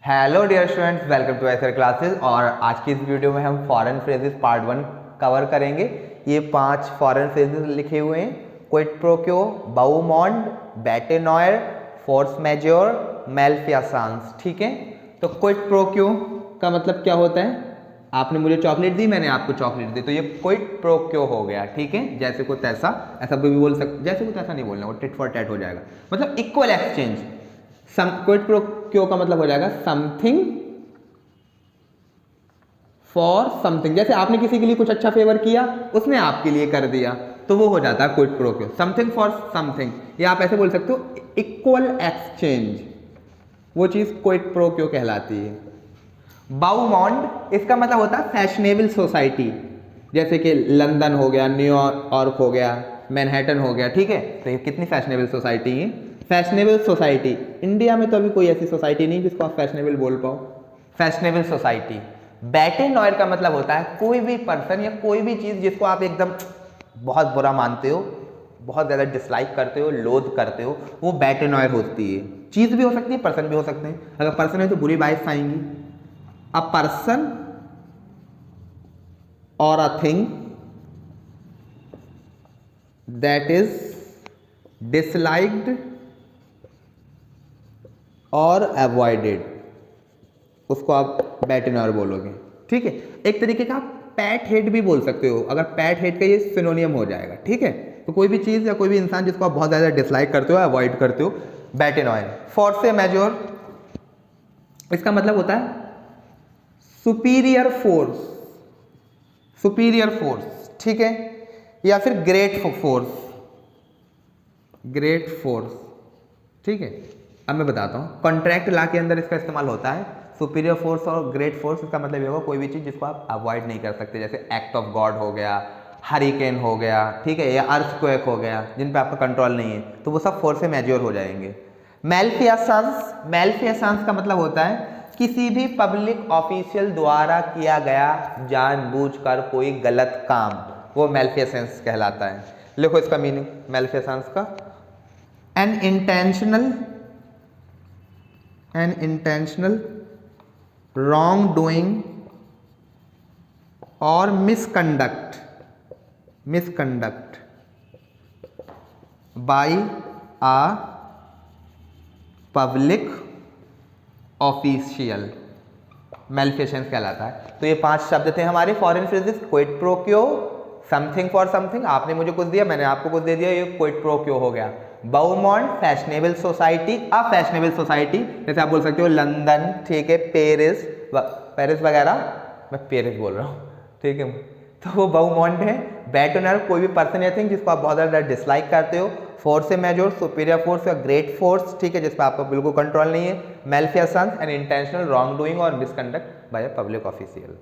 Hello dear students, welcome to IISER classes. और आज की इस वीडियो में हम फॉरेन फ्रेजेस पार्ट 1 कवर करेंगे। ये 5 फॉरेन फ्रेजेस लिखे हुए हैं: क्विड प्रो क्यो, बाउमॉन्ड, बैटेनॉयर, फोर्स मैज्योर, मेल्फियासांस। ठीक है, तो क्विड प्रो क्यो का मतलब क्या होता है? आपने मुझे चॉकलेट दी, मैंने आपको चॉकलेट दी, तो ये क्विड प्रो क्यो हो गया। ठीक है, जैसे को तैसा, ऐसा भी बोल सकते, जैसे को तैसा नहीं बोलना, वो टिट फॉर टैट हो जाएगा, मतलब इक्वल एक्सचेंज। क्विड प्रो क्यो का मतलब हो जाएगा समथिंग फॉर समथिंग। जैसे आपने किसी के लिए कुछ अच्छा फेवर किया, उसने आपके लिए कर दिया, तो वो हो जाता है Kwid pro quo, something for something. या आप ऐसे बोल सकते हो इक्वल एक्सचेंज, वो चीज क्विड प्रो क्यो कहलाती है। बाउमॉन्ड, इसका मतलब होता है फैशनेबल सोसाइटी, जैसे कि लंदन हो गया, न्यूयॉर्क हो गया, मैनहट्टन हो गया। ठीक है, तो ये कितनी फैशनेबल सोसाइटी है। फैशनेबल सोसाइटी, इंडिया में तो अभी कोई ऐसी सोसाइटी नहीं जिसको आप फैशनेबल बोल पाओ। Fashionable society. बैटेनॉयर का मतलब होता है कोई भी पर्सन या कोई भी चीज जिसको आप एकदम बहुत बुरा मानते हो, बहुत ज़्यादा डिसलाइक करते हो, लोध करते हो, वो बैटेनॉयर होती है। चीज़ भी हो सकती है, पर्सन भी हो सकते हैं। अगर पर्सन है तो बुरी वाइब्स आएंगी। अ पर्सन और a thing that is disliked और अवॉइडेड, उसको आप बैटेनॉयर बोलोगे। ठीक है, एक तरीके का आप पैट हेट भी बोल सकते हो, अगर पैट हेट का ये सिनोनियम हो जाएगा। ठीक है, तो कोई भी चीज़ या कोई भी इंसान जिसको आप बहुत ज़्यादा डिसलाइक करते हो, अवॉइड करते हो, बैटेनॉयर। फोर्स मैज्योर, इसका मतलब होता है सुपीरियर फोर्स, सुपीरियर फोर्स। ठीक है, या फिर ग्रेट फोर्स, ग्रेट फोर्स। ठीक है, अब मैं बताता हूँ, कॉन्ट्रैक्ट लॉ के अंदर इसका इस्तेमाल होता है। सुपीरियर फोर्स और ग्रेट फोर्स, इसका मतलब ये होगा कोई भी चीज़ जिसको आप अवॉइड नहीं कर सकते, जैसे एक्ट ऑफ गॉड हो गया, हरिकेन हो गया, ठीक है, या अर्थक्वेक हो गया, जिन पे आपका कंट्रोल नहीं है, तो वो सब फोर्स से मैज्योर हो जाएंगे। मेल्फियासांस, मेल्फियासांस का मतलब होता है किसी भी पब्लिक ऑफिशियल द्वारा किया गया जानबूझकर कोई गलत काम, वो मेल्फियासांस कहलाता है। लिखो इसका मीनिंग मेल्फियासांस का: an intentional wrong doing or misconduct by a public official, malfeasance कहलाता है। तो ये 5 शब्द थे हमारे foreign phrases: quid pro quo, something for something, आपने मुझे कुछ दिया, मैंने आपको कुछ दे दिया, ये क्विड प्रो क्यो हो गया। बाउमॉन्ड, फैशनेबल सोसाइटी, अफैशनेबल सोसाइटी, जैसे आप बोल सकते हो लंदन, ठीक है, पेरिस, पेरिस वगैरह, मैं पेरिस बोल रहा हूँ, ठीक है, तो वो बाउमॉन्ड है। बैटेनॉयर, कोई भी पर्सन या थिंग जिसको आप बहुत ज़्यादा डिसलाइक करते हो। फोर्स मैज्योर, सुपीरियर फोर्स या ग्रेट फोर्स, ठीक है, जिस पर आपका बिल्कुल कंट्रोल नहीं है। Malfeasance, an intentional wrong doing or misconduct by a public official.